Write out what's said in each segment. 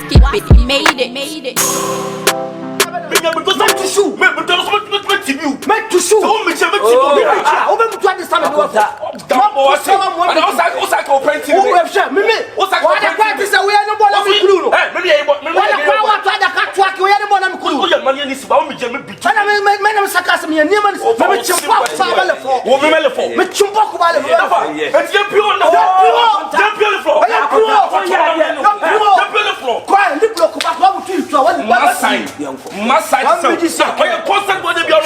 skip it, made it. Because I'm to shoot. Make you. Make to shoot. Oh, make you. Open to understand the water. And also go painting. Who have shot me? What's that? What the practice we are no more than Kulu. Hey, maybe I want to the catwalk we are more than Kulu. your money is about me, Jimmy. And I make men of sarcasm and Niemans. Make you pop Sabala for. Make you pop about it. It's your pure on the floor. Quiet, look back over to you. Massage. Constant when they are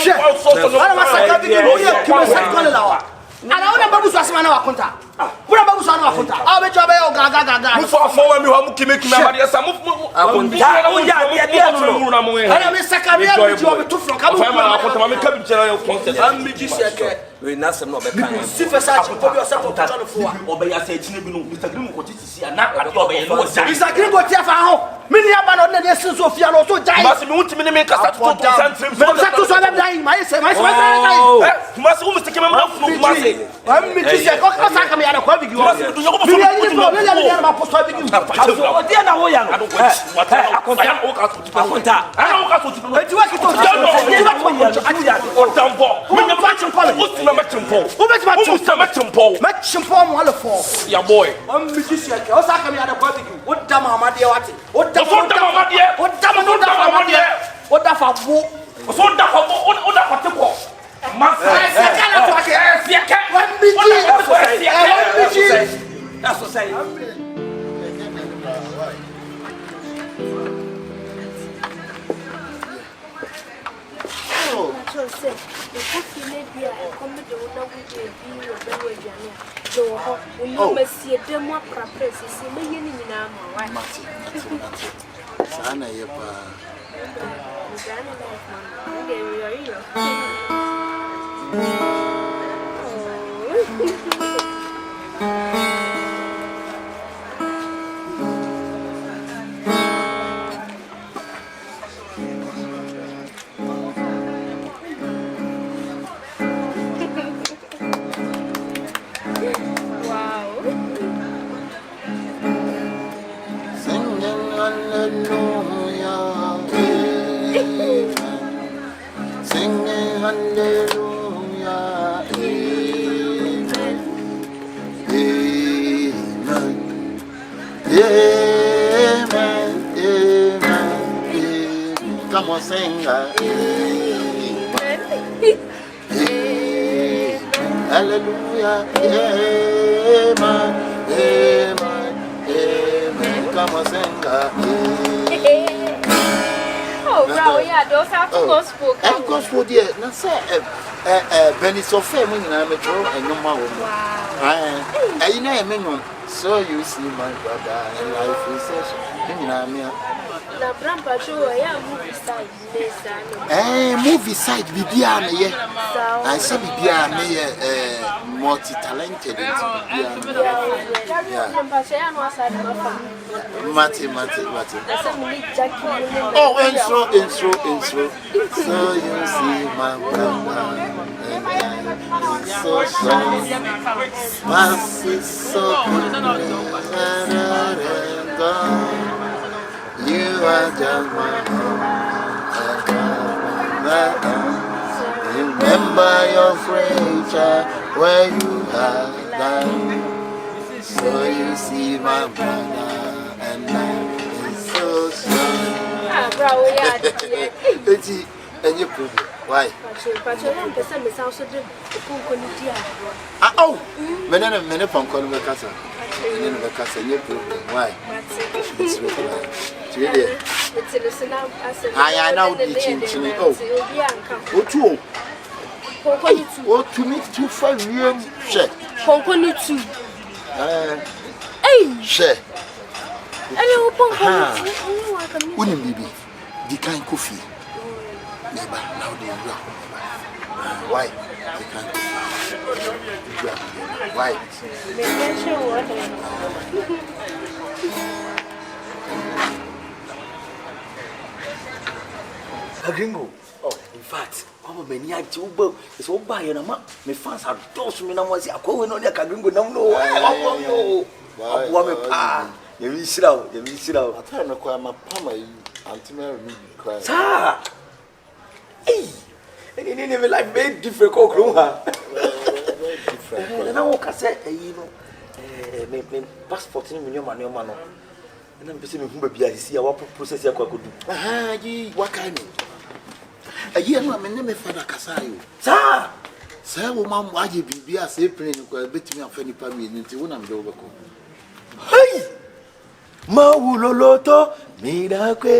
and I want to babu swasima na wakonta. Kuna babu swasima na wakonta. Awe jobe yo gaga. Mufo afọ mi wa mu kimi amadi asa mu akonta. Ana me saka me abi jobe to from kabu. Fa ma akonta ma me kabi jera yo constant. Am mi ji seke. We na sem no be kan. Si fe sa chi ko bi osa ko to no fo a. Obe ya sa etine bi no Mr. Green ko titi ana ade obe ye no ja. Mr. Green go tia fa ho. Mi ni aba no na de sin so fia no so jai. Masi mi wuti mi ni me kasa to trim. Me sa to so be dai mai se mai. Masi wo Mr. Kema na funu Kumasi. Am mi ji seke ko sa ka me ya na ko bigi wo. Mi ni ni ko me ya na post bigi. O dia na wo ya no. Akonta. Ana wo ka so ti. E ti wa ki to. Yeah, boy. I'm musician. I saw him at a party. What damn Amadia? What damn Amadia? What damn Amadia? What the fuck? What the fuck? That's what say. Come on, sing. Hallelujah. Amen. Amen. Amen. Come on, sing. Oh, bro, yeah, those are gospel. Gospel, dear. Now, say, Benny Sophia, when I'm a troll and no more. Wow. You know, minimum. So you see my brother and life is such. Na Brampa show ya movie side movie side bibia me ye I say bibia me ye multi talented Brampa show ya no aside Mati oh intro so you see my brother and so strong so good you are just my remember your future where you are done. So you see my brother and I is so strong. Ah, bro, yeah. And you prove it. Why? Oh, many from Columacasa. Why? I know the chin. Oh, what to meet 2 5 years? Share. Wouldn't be the kind coffee. Neighbor, now they are. Why? They can't. Why? Akagringo. Oh, in fact, I'm many I too. It's all by your map. My fans are those men. I was a call on the Akagringo. No, You miss it out. You miss it out. I tell you, my palmer, Antimary, cry. Sir. Hey. And you never like very different cock room. Very different. And I walk, I said, you know, passport in your man. And I'm saying, who be I see our process. I could do. Ah, ye, what kind of a year? My name is Father Casayo. Sir. Sir, woman, why you be a safe plane? Bet me a funny family into one and over. Hey! Mauloloto, miracle,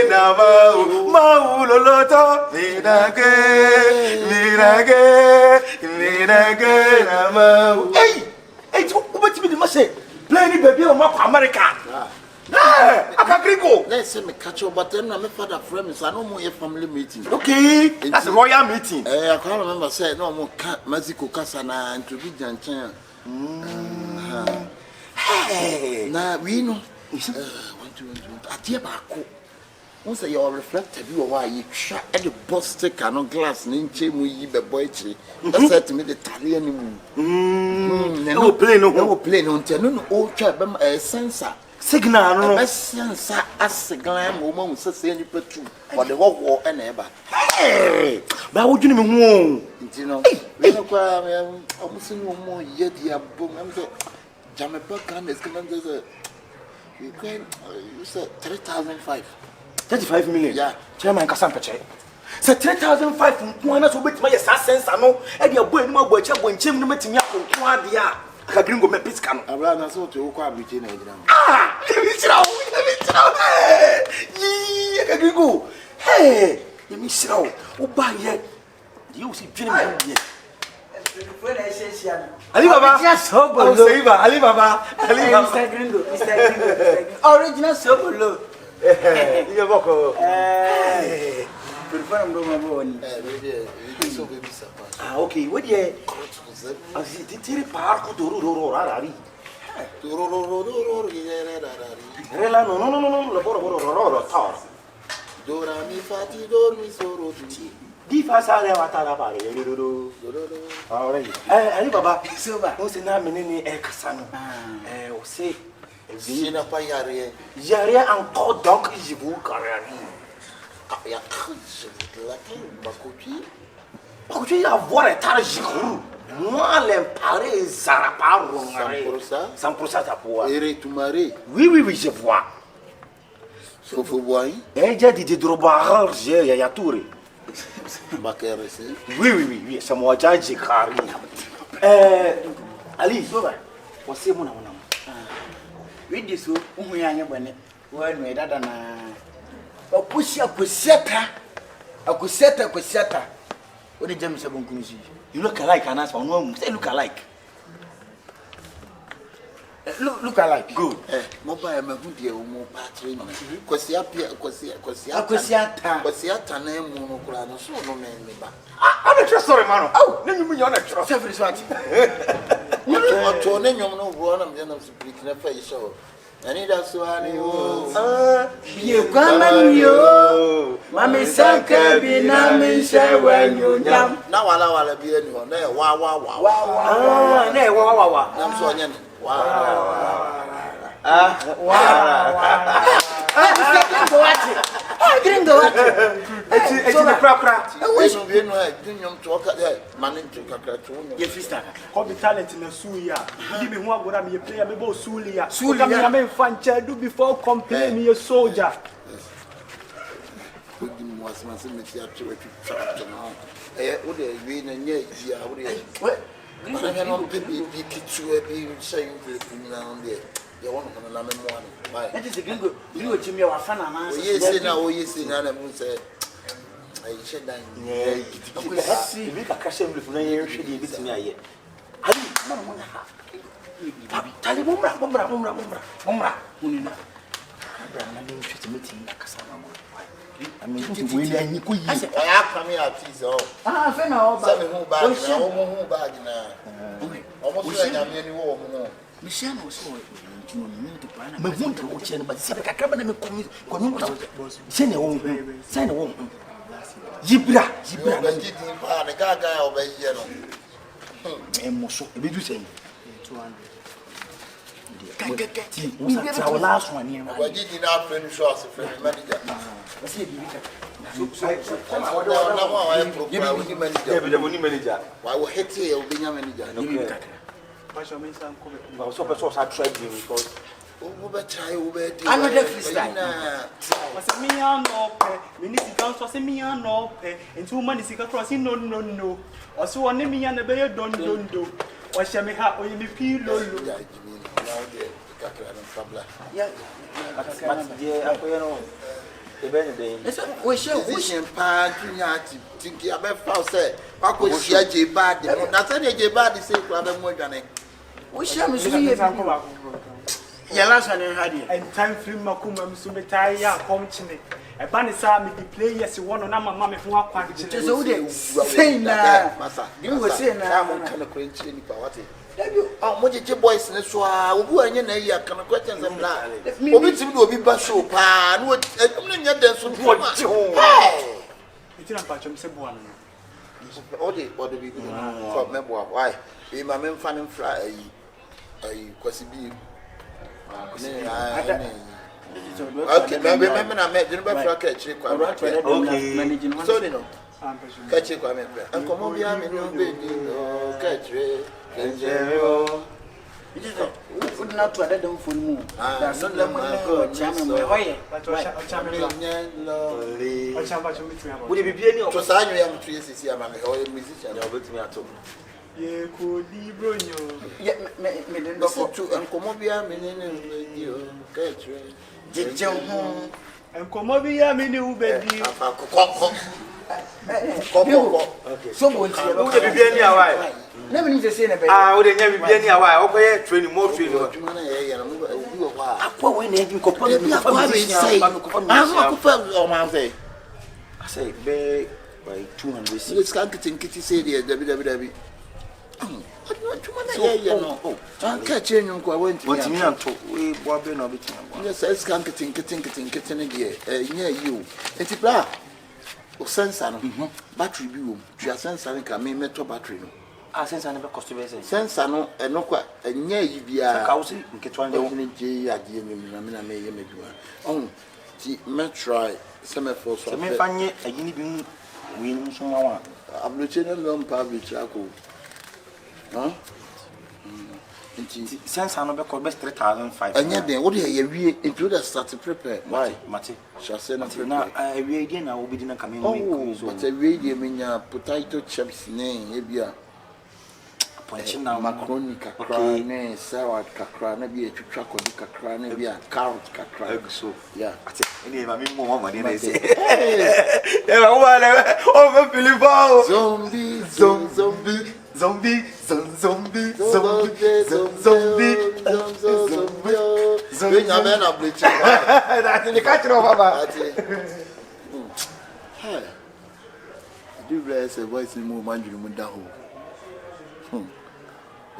Namau, Mauloloto, miracle, Namau. Hey, what you must say? Playing baby of America. Akagringo. Let's say me catch up, but then I'm a father friend, so I know more family meeting. Okay, that's a royal meeting. I can't remember saying no more Mexico Casana and to be Janchen. Hey, now we know. At your back, once you reflected, you are why you shot at the boss stick and glass, and in we the boy tree. That's said to me the Italian. No plane on ten, old chap, a sensor. Signal, no sensor as a glam woman, so say you put two for the war and ever. Hey, but would you know? You know, we don't cry. Almost no more yet. You boom. I'm saying, Jamaica is coming to you can you said 3,500. 35 million. Yeah. Chairman Casampeche. Say 3,500 from Kuana to wait my sense. I know, and you're going more boy, when Jim meeting me up from Kuadia. Akagringo me piscano. I ran a sort of quite between a gram. Ah, let me see. Akagringo. Hey, let me see. Oh, by yet. You see, Jimmy. Ali Baba, Just hope Ali Baba, Mr. Gringo. Original Sobolo. You walk. Okay, what ye? I see the park to Rari. Rela, no. Dora mi fati dormi soro ti. Di fasale watarabare. Already. Ali Baba, Silva. What's the name in Casano? O say, Zina payare. Yare encore donc je vous carré. Ya je vous la bakopi. Bakopi avoir un targi. Moi l'imparé zaraparo. 100% ta poa. Ere tu mari. Oui, je vois. Fofo boy. Déjà dit drobar, j'ai ya touré. Bakerese. Oui, c'est moi j'ai carré. Ali, você mona. We this so uhuanya bane. Wa no edada na. Opushi akuseta. What did James Abunkunusi? You look alike, and as for no, say look alike. Look alike. Good. Mobile me hu de mo patri no. Kwasi ata na emu no kura no so no me ba. I'm not sorry, man. Oh, let me on a trust. Every swat. To ne nyom no bro na me na speak na fa show. Ani da so ani o. Ye kwaman yo. Mami sanka bi na mi shewa nyam. Na wala bi ani ho na wa. Na wa. Na so anya ni. Wa. Gringo what? It's in the crap. We no be no nyom to oka man to kakra to no. Ye sister. Come talent na suya. Give me one go na me player me bo sulia. Sulia me fancha do before complain me a soldier. We give me was man say me ti atwe to no. Wo de we na nya dia wo de. What? I don't be kitu be saying to na on there. You want to na me mo ani. Bye. That is a Gringo. You to me wa fan na. Yes na me say I said that. See, we can cash him with no year should be with me aye. Ali, mama. Tali bomra. Munina. Abraham na me fit meeting na kasa na mo. I mean, we ni ko yi. I come here at is all. Fe na oba. Say me who bag na. Almost like I'm any wo mo. Michelle was so Me wonder what chen but see ka kaba na me ko mi sene wo. Yibra. Ba gidi pa na gaga oba here no. Emoso e be do say. 200. Our last one here. What did you not finish us from the manager? Let's see if you can. Manager. Why will hit here being a manager? I was so I tried him because another freestyle. Was me no pay, Minister Council was me no pay, and 2 months crossing no. Also, one me and the bear don't do. What shall me have when you feel low? Yeah, We shall wish him thinking about Faust. I could see a J bad. Nothing a J bad is saying, rather more than we shall miss you. Yeah, last one had it. And time free Macumum Sumetaya, Comchine. A banner saw me the players you want on my mamma who are quite So they say now. You were saying I'm kind of crazy in Pawati. Oh, what did your boys in the swag? Who are you? I can question them. Obviously, will be Basho Pan. What I'm not there. So what? It's not about one. All the what do we do for memoir? Why? Be my men fan and fly. I quasi okay, remember I met you by catch it. managing one. So, you know, catch it. And come on, no catch it. It is not to add them for moon. That's not the chairman. would it be any of To sign you am 3 years, I'm a musician. You're with me at all. Ye could libro Yeah, and come on, be a minute, catch it. and come over here, many who baby. Okay. Someone would it be any away? never need to say anything. I would never be any away. Okay, training more training. When they can compare I say, bay by 200. Let's can't get kitty say the WWE. I'm catching you. I went to me and talk. We were being a bit. yes, I can't get in near you. It's a bra. Sensor, battery view. You are sensor can mean metal battery. I sense I never cost to Sensor no, and no quite a near you be a house. Get one day. I give me a may. Oh, me try semaphore. So, me find it a guinea bean win someone. I'm lieutenant long public charcoal. Huh? Since I know because best 3,500. And yet, then what do you include a start to prepare? Why? Mate, shall say not now. I read again. I will be dinner coming. Oh, but a radio mean potato chips name, maybe a punching now. Macaroni cacrane, salad cacrane, be a track or the cacrane, be a carrot cacrane. So, yeah. I think any more money than I say. Over Philippo. Zombie. Zombie.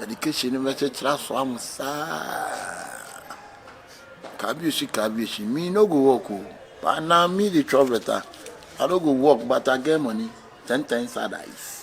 Education Kabishi, me no go walk. But now me the trouble. I don't go walk, but I get money 10 times a dice.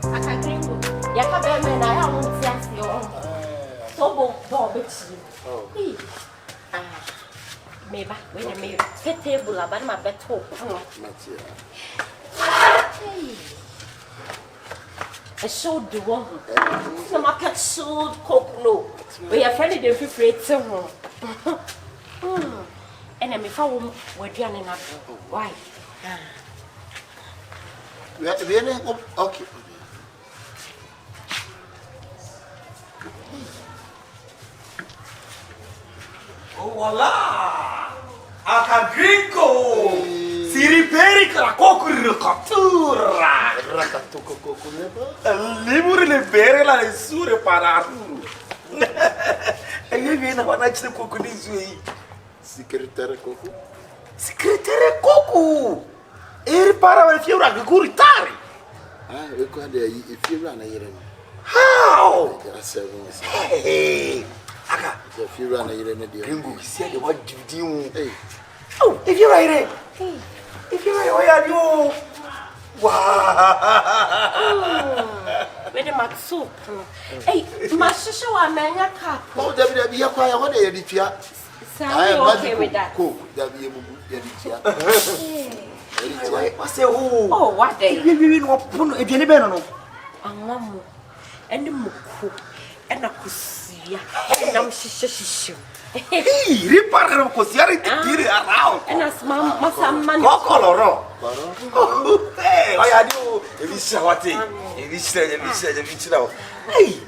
Akagringo. Akabenezer, I won't see you. So bombity. Maybe when I made a table about my bed hope. I showed the one. No, my pet sold coke. No, we are friendly. They're afraid to. And I'm if I won't, we're done enough. Why? Okay. Oh, voila! Akagringo! Si riperi la cocura! Liburi le bere la nesure pararu. E io viene a nascere il cocco di suoi. Secretary Coco. Secretary Coco! E ripara il fiore a guritare. Ah, ricorda if you run a year. Oh. Hey. Aka. If you run a year in the Gringo, see what you Hey. Oh, if you're right. If you're right, why are you? Wow. Where the mat soup? Hey, my sister was a cup. Oh, be a quiet one day, Editia. So I'm okay with that. Cool, that be a Editia. I say, Oh, what day? You know, if you never know. And the muku and a kusia and I'm shishu. Hey, reparo because you are around. And as Massa man. Colorado. Hey, why are you? If you say what thing? If you say, hey.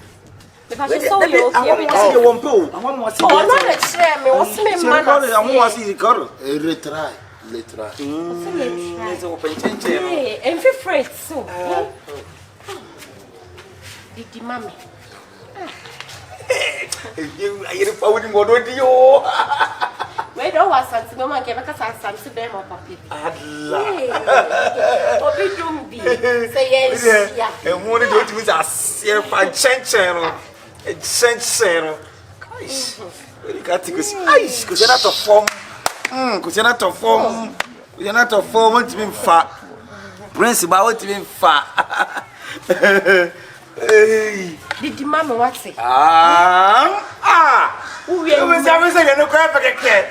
If I saw you, I want to see you one pool. I want to see you. Oh, not a chair, me was me man. I want to see the girl. Retry. Let's open change. Hey, and feel free so. Did mommy? You are following what do you? Where do I send to Mama give us some to them or puppy? Allah. What we don't be. Say yes, yeah. And one of those are self and change. Guys, you got to go see. Ice, because you're not a form. Because you're not a form. You're not a form. What's been fat? Principal, what's been fat? Hey. Did the mama what say? Who is everything in the crap again?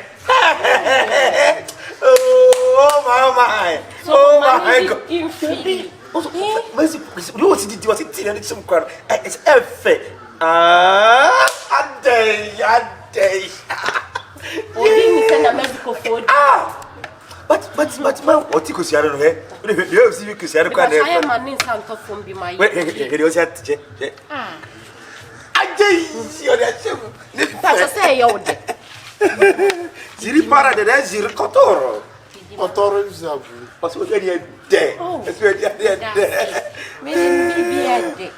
Oh my. Oh my God. What's it in some crowd? It's effect. A day. Oh, didn't send a medical food. But what you could see, I don't know. You see, you could see, I don't know. I am an instant from be my. Wait, it was at I That's say you. Ziri para de ziri kotoro. Kotoro is a What's what any day? It's where they are there. Maybe a day.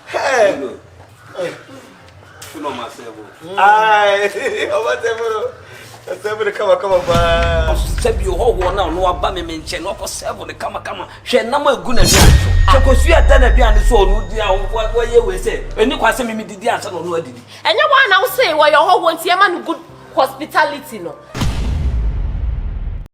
Hey. You know myself. Aye. Come on. Sabi you ho now no aba me menche no ko serve ne kama hwe na ma egu na bia so ko su ada na bia ne so onu dia wo ye we say eni kwase me didi ansa no no adidi Enye one now say we your ho want e man good hospitality no